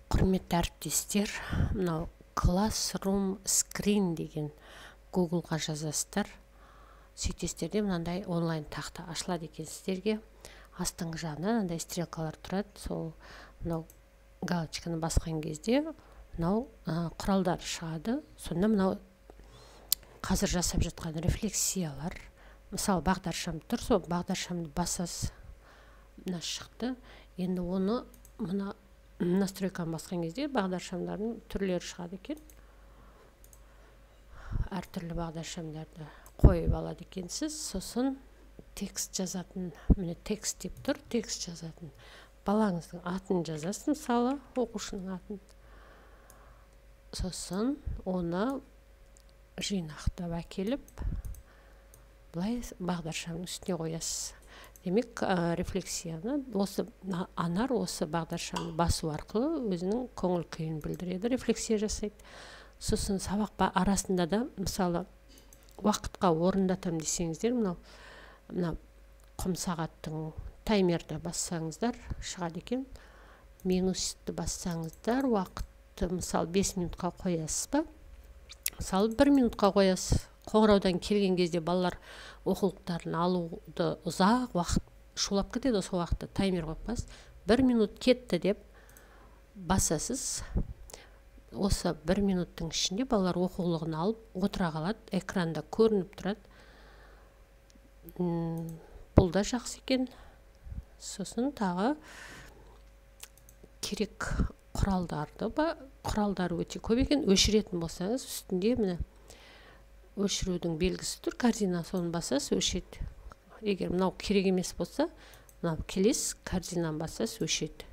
Құрметті әріптестер, мынау Classroom Screen деген Google-ға жазасыздар. Сөйтесіздер де мынандай онлайн тақта ашылады екен сіздерге. Астыңғы жағынан мынандай стрелкалар тұрады. Сол мынау галочканы басқан кезде мынау құралдар шығады. Сонда мынау қазір жасап жатқан рефлексиялар. Мысалы бағдаршам тұр, сол бағдаршамды басасыз. Мына шықты. Енді оны мына настройканы басқан кезде бағдаршамдардың түрлері шығады екен. Әртүрлі бағдаршамдарды қойып алады екенсіз. Сосын текст жазатын, міне текст деп тұр, текст жазатын. Балаңыздың атын жазасыз, мысалы, оқушының атын. Сосын оны жинақтап әкеліп, былай бағдаршамның үстіне қоясыз. Демек, рефлексияны Анар осы бағдаршамды басу арқылы өзінің көңіл күйін білдіреді, рефлексия жасайды. Сосын сабақ арасында да, мысалы, уақытқа орындатам десеңіздер, мынау құм сағаттың таймерді бассаңыздар шығады екен. Минусты бассаңыздар, уақытты, мысалы, 5 минутқа қоясыз ба? Мысалы, 1 минутқа қоясыз. Қоңыраудан келген кезде балалар оқулықтарын алуды ұзақ уақыт шулап кетеді, осы уақытта таймер қойып 1 минут кетті деп басасыз. Осы 1 минуттың ішінде балалар оқулығын алып отыра қалады, экранда көрініп тұрады. Бұл да жақсы екен. Сосын тағы керек құралдар өте көп екен. Өшіретін болсаңыз, үстінде міне өшірудің белгісі тұр, корзина, соны басасыз, өшеді. Егер мынау керек емес болса, мынау келес корзинаны басасыз, өшеді.